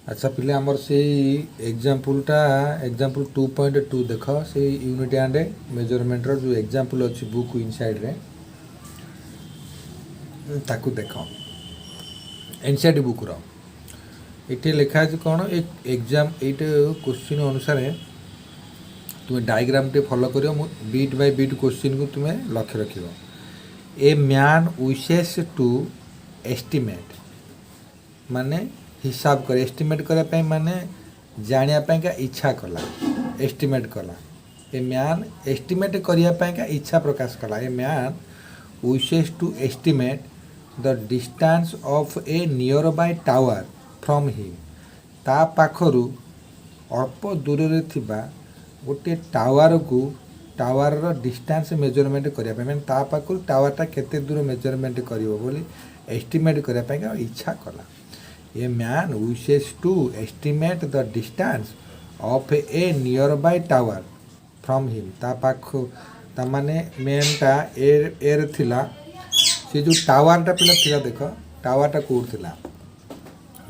अच्छा पिले आमर से एग्जाम्पलटा एग्जाम्पल 2.2 देख से यूनिट एंड मेजरमेंट जो एग्जाम्पल अच्छी बुक इनसाइड रे ताकू देख एनसीईआरटी बुक रो ये लिखा है कौन एक एग्जाम ये क्वेश्चन अनुसार तुम्हें डायग्राम टे फॉलो करियो बीट बाय बीट क्वेश्चन को तुम्हें लक्ष्य रखियो। A man wishes to estimate माने हिसाब कर एस्टिमेट करने माने जानापी का इच्छा कला एस्टिमेट कला ए मैन एस्टिमेट करने का इच्छा प्रकाश कला। A man wishes to estimate the distance of a nearby tower from him ता पाखरु अल्प दूर रे थिबा गोटे टावर को टावर रो डिस्टेंस मेजरमेंट करने मैंने ता पाखरु टावरटा केते दूर मेजरमेंट करिवो बोली एस्टिमेट करने का इच्छा कला। A man wishes to estimate the distance of a nearby tower from him ता पाख ता माने मेनटा एर थिला से जो टावरटा पिला थिला देख टावरटा कोड थिला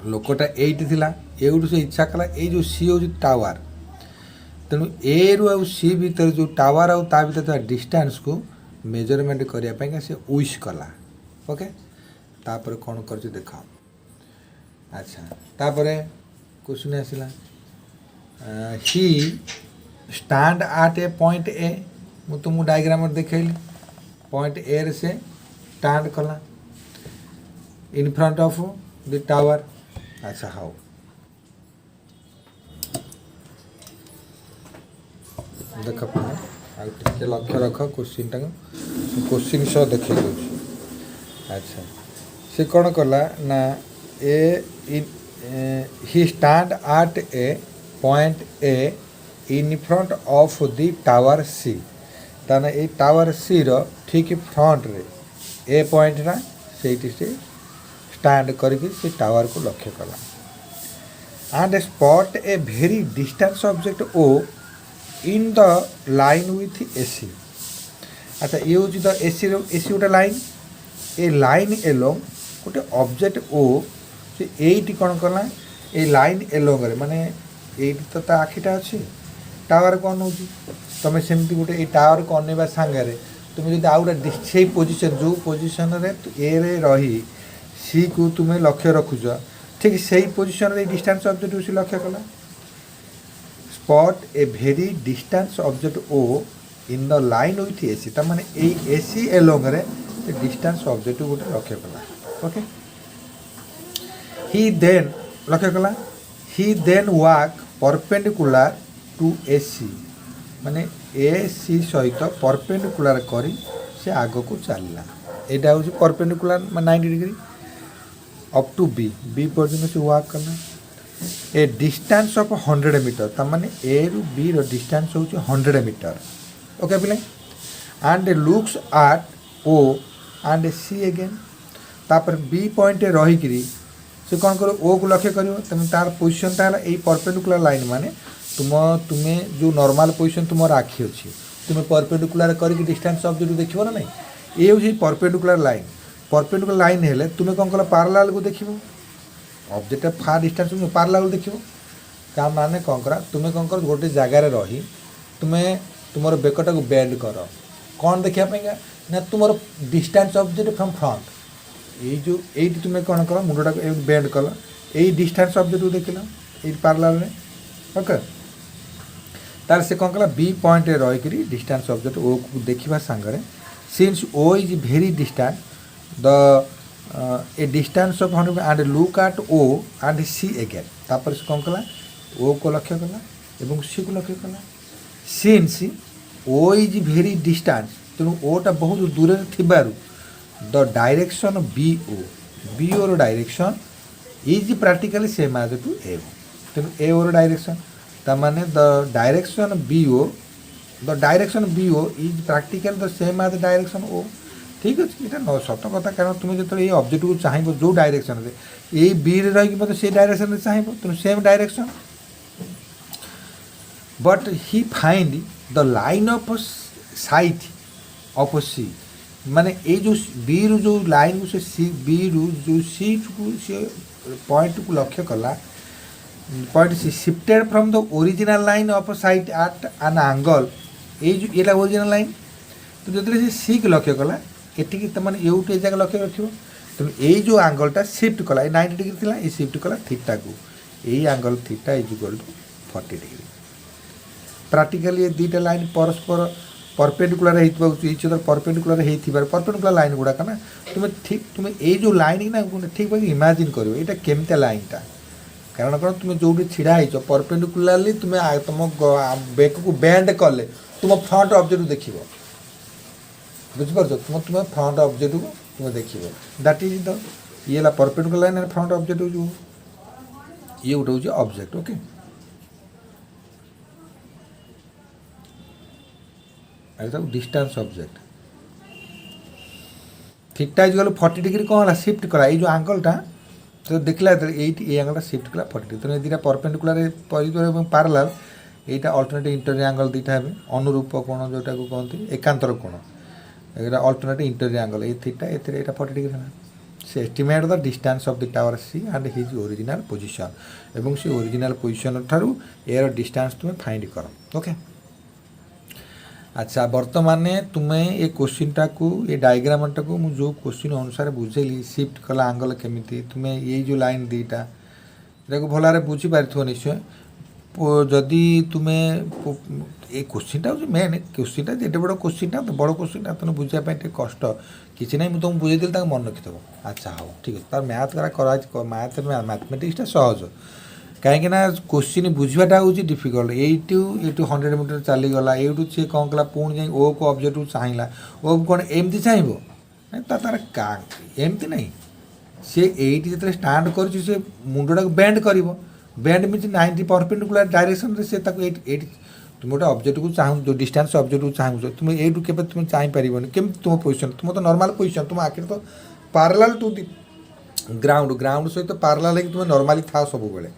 लोकटा एट थिला एउठू से इच्छा कला ए जो सी हो टावर तेणु ए रु आ सी भीतर जो टावर आ ता भीतर डिस्टेंस को मेजरमेंट करने से विश कला। ओके तापर कौन कर देख अच्छा तापर क्वेश्चन आसला he stand at a point A मु तुमको डायग्राम देखली पॉइंट ए से स्टैंड कला in front of the tower. अच्छा हाउ देख पे लक्ष्य रख क्वेश्चन टाक क्वेश्चन सह देखे दे। अच्छा से कौन कला ना he stand at a point A in front of the tower सी ताना ए टावर सी रो ठीक फ्रंट रे ए पॉइंट ना से स्टैंड करके से टावर को लक्ष्य कला and spot a very distance object O in the line with AC. अच्छा ये हूँ द एसी एसी गोटे लाइन ए लाइन एलोंग गोटे ऑब्जेक्ट ओ से एटी कौन कला ए लाइन एलोंग रे माने एटी तो ता आखिटा अच्छी टावर को अनौ तुम सेमती गोटे ए टावर को अनेबा सांगे तुम जो आउ से पोजिशन जो पोजिशन रे ए रे रही सी को तुम्हें लक्ष्य रखुच ठीक से ही पोजिशन रे डिस्टेंस ऑब्जेक्ट सी लक्ष्य कला spot a very distance object O in the line with AC तार माने ए एसी एलोंग रे डिस्टेंस ऑब्जेक्ट गोटे लक्ष्य कला। ओके ही देन लक्ष्य कला he then walk perpendicular to AC माने एसी सहित परपेंडिकुलर करी से आग को चलला एटा हूँ perpendicular 90 degree up to B B पर्यटन से वॉक करना ए डिस्टेंस ऑफ 100 मीटर तार माने ए रु बी रो डिस्टेंस हो 100 मीटर। ओके पिले and looks at O and C again तापर बी पॉइंट रही से कौन करो ओ को लक्ष्य करियो तुम तार पोजीशन ता ए परपेंडिकुलर लाइन माने तुम्हें जो नॉर्मल पोजीशन तुम आखि अच्छी तुम्हें परपेंडिकुलर करके डिस्टेंस ऑब्जेक्ट देखियो ना नहीं ये हूँ परपेंडिकुलर लाइन हेले तुम्हें कौन कल पारालाल को देख ऑब्जेक्ट फार डिस्टेंस पारालाल देख क्या माने कौन करा तुम्हें कौन कर गोटे जगार रही तुम्हें तुम बेकटा को बेंड कर कौन देखापी ना तुम डिस्टेंस ऑब्जेक्ट फ्रॉम फ्रंट ये जो ये तुम्हें कौन कर मुंडा को बेंड कल यही डिस्टेंस ऑब्जेक्ट को देखल ये पारालाल में। ओके तार से कौन कला बी पॉइंट रही डिस्टेंस ऑब्जेक्ट ओ को देखा सांगे since O is very distant the a distance of 100 and look at O and C again तापर से कौन कला ओ को लक्ष्य कला एवं सी को लक्ष्य कला since O is very distance तेणु ओटा बहुत दूर थिबारु द डायरेक्शन बी ओ रो direction is practically same as to A तेणु ए ओ रो डायरेक्शन तार माने the direction B O is practical the same as direction O. ठीक अच्छे यहाँ सत कथा कारण तुम जो ये ऑब्जेक्ट को चाहब जो डायरेक्शन रे ये बी रे रही मतलब से डायरेक्शन में चाहब तेणु same direction but he find the line of sight of C माने ये जो बी रु जो लाइन को से सी बी रु जो सी को से पॉइंट को लक्ष्य कला point C shifted from the original line of sight at an angle ये ओरिजिनल लाइन तो जो सी को लक्ष्य कला एटिकी तुम यूट ए जगह लक्ष्य रख तेणु ये जो आंगलटा शिफ्ट कला 90 डिग्री थी ये शिफ्ट कला थीटा को यही angle theta is equal to 40 degree practically ये दुईटा लाइन परस्पर perpendicular each other perpendicular perpendicular line गुड़ाक ना तुम ठीक तुम ये जो लाइन ना ठीक भाई इमेजिन कर यहाँ केमती लाइनटा कारण कौन तुम जो छिड़ा हो परपेंडिकुलारली तुम तुम बेक को बेंड कले तुम फ्रंट ऑब्जेक्ट देख बुझिपार तुम तुम फ्रंट ऑब्जेक्ट को तुम देख दैट इज द ये perpendicular line and front object जो ये गोटे हूँ object okay distance object theta is 40 degree कौन है शिफ्ट करा ये जो आंगलटा तो देखला ये आंगलटा शिफ्ट कला 40 डिग्री तेनाली दुटा परपेंडिकुलर पैरेलल यहाँ अल्टरनेटिव इंटरियर आंगल दुटा है अनुरूप कोण जोटा को कहते एकांतर कोण यहाँ अल्टरनेटिव इंटरियर आंगल ये थीटा ये 40 डिग्री है से estimate the distance of the tower C and his original position एवं से ओरिजिनल पोजीशन ठारू यार डिस्टेंस तुम्हें फाइंड कर ओके अच्छा बर्तमान तुम्हें ये क्वेश्चन टाक ये डायग्राम टाक मुझे जो क्वेश्चन अनुसार बुझेली शिफ्ट कला आंगल केमी तुम्हें ये जो लाइन दीटा यहाँ भल बुझीपार निश्चय जदि तुम्हें ये क्वेश्चनटा हूँ मेन क्वेश्चनटा जेटे बड़ क्वेश्चनटा तो बड़ क्वेश्चनटा तुम्हें बुझापी कष्ट किसी ना तुमको बुझेदी मन रखिदेव अच्छा हाँ ठीक है तार मैथ करा मैथ मैथमेटिक्सटा सहज कहीं क्वेश्चन बुझाटा हूँ डिफिकल्ट यू 100 मीटर चलीगला यूँ सी कौन कला पुणी जा ओ को ऑब्जेक्ट को चाहिए ओ कौन एमती चाहिए तार एमती नहीं सी ये जो स्टाण्ड कर मुंडा बेंड कर बेंड मीन 90 परपेंडिकुलर डायरेक्शन से तुम गोटे ऑब्जेक्ट को चाहूँ जो डिस्टेंस ऑब्जेक्ट को चाहूँ तुम यू के तुम चाहिए केम तुम पोजिशन तुम तो नॉर्मल पोजिशन तुम आखिर तो parallel to the ground ground सहित पैरेलल है तुम नॉर्मली था सब बेले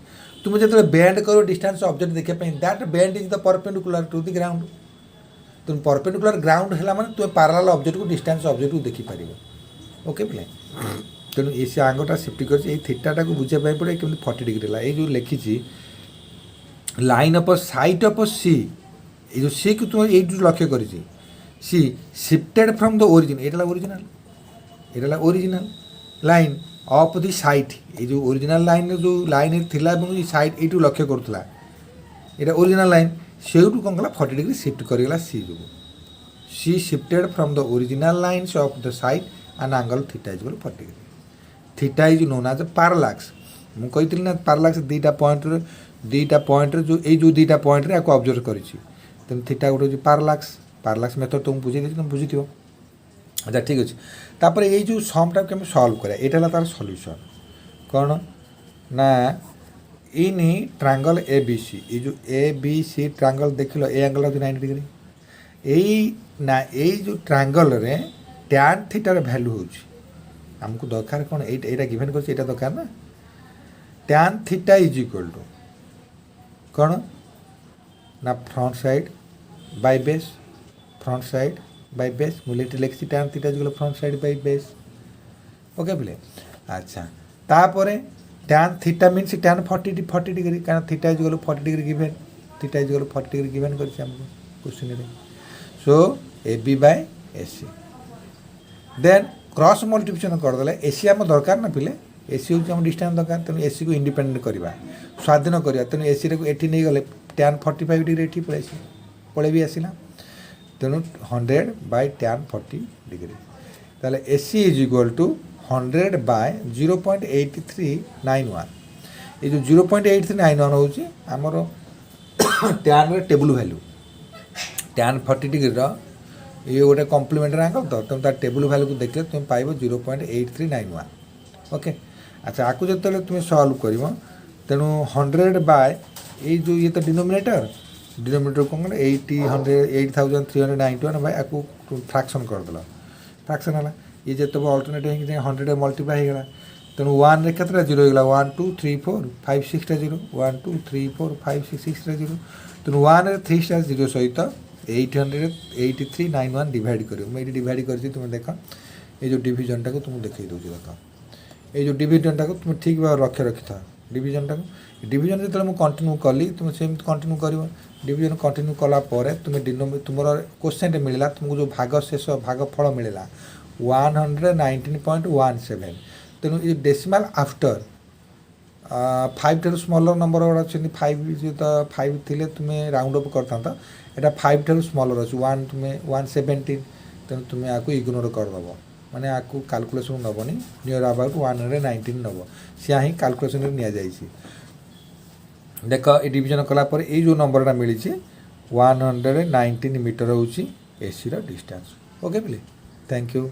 तुम जो बेंड करो डिस्टेंस ऑब्जेक्ट देखापी that bend is the perpendicular to the ground तुम परपेंडिकुलर ग्राउंड है माने तुम पैरेलल ऑब्जेक्ट को डिस्टेंस ऑब्जेक्ट को देखिपार ओके पे तेणु ये से आंगटा शिफ्ट कर थीटाटा को बुझापी पड़े केमी 40 डिग्री है ये जो लिखी लाइन ऑफ साइट ऑफ सी ये जो सी को तुम ये लक्ष्य कर सी शिफ्टेड फ्रॉम द ओरिजिन ये original line of the site ये जो ओरिजिनल लाइन जो लाइन थिला साइट ये लक्ष्य करूला ये ओरिजिनल लाइन से कौन कला 40 डिग्री शिफ्ट करगला सी जो C shifted from the original lines of the sight and angle theta is 40 degree theta is known as parallax मुझे कही ना पैरालैक्स दुईटा पॉइंट जो ये जो दुईटा पॉइंट रे ऑब्जर्व कर थीटा गोटे पैरालैक्स मेथड तुम बुझे तुम बुझी अच्छा ठीक अच्छे तापर ये जो समटा के सल्व करा यहाँ तार सल्यूशन कौन ना in triangle A B C ये जो ए बी सी ट्रायंगल देख लो ए एंगल होती 90 डिग्री यही जो ट्रायंगल रे टैन थीटार भैल्यू होची हमको दरकार कौन यहाँ गिवेन कर दरकार ना tan theta is equal to कौन ना front side by base front side by base मुझे लिखी tan theta is front side by base okay बोले अच्छा तापर tan theta means tan 40 degree क्या theta is 40 degree given theta is 40 degree given कर question so A B by A C then cross multiplication करदे AC आम दरकार ना पिले एसी हूँ डिस्टेंस दरकार तेणु एसी को इंडिपेंडेंट करवा स्वाधीन करवा तेणु एसी ये नहीं गले टैन 45 डिग्री ये पड़े भी आसला तेणु 100 बाय टैन 40 डिग्री ताले AC is equal to 100 by 0.8391 ये जो 0.8391 हूँ आमर tan table value tan 40 degree ये गोटे कम्प्लीमेंटरी एंगल तो तुम तार टेबुल वैल्यू को देखले तुम पाइब 0.8391 ओके अच्छा आपको जो तुम सल्व कर तेणु 100 बाय ये जो ये तो डिनोमिनेटर कौन 8,391 बाय आपको फ्रैक्शन करदेल फ्रैक्शन है ये जो अल्टरनेटिव 100 मल्टीप्लाई होगा तेणु 1 रे केतटा 0 होगा 1 2 3 4 5 6 टा 0 1 2 3 4 5 6 6 टा 0 तेणु 1 रे 3 टा 0 सहित 88391 डिवाइड कर मुझे डिवाइड कर तुम देख ये जो डिविजन टाक तुम देखी दूसरी देख ये जो डिविजन टाक तुम ठीक भाव लक्ष्य रखी था डिविजन टाक डिविजन जो मुझे कंटिन्यू कली तुम सेम कंटिन्यू कर डिविजन कंटिन्यू कलापर तुम्हें तुम क्वेश्चन मिलला तुमको जो भाग शेष भागफल मिलला 119.17 तेणु ये डेसिमाल आफ्टर 5 ठार स्मलर नंबर गुड़ा अच्छे 5 जो 5 थे तुम्हें राउंड अप करता यहाँ 5 ठार स्मलर अच्छे 1 तुम्हें 117 तेणु तुम्हें आपको इग्नोर करदेव माने आपको कैलकुलेशन नबनी नियर अबाउट 119 नब सिया ही कैलकुलेशन नि जाइए देख ये डिविजन कलापर ये जो नंबरटा मिली 119 मीटर हूँ एसी डिस्टेंस ओके बोले थैंक यू।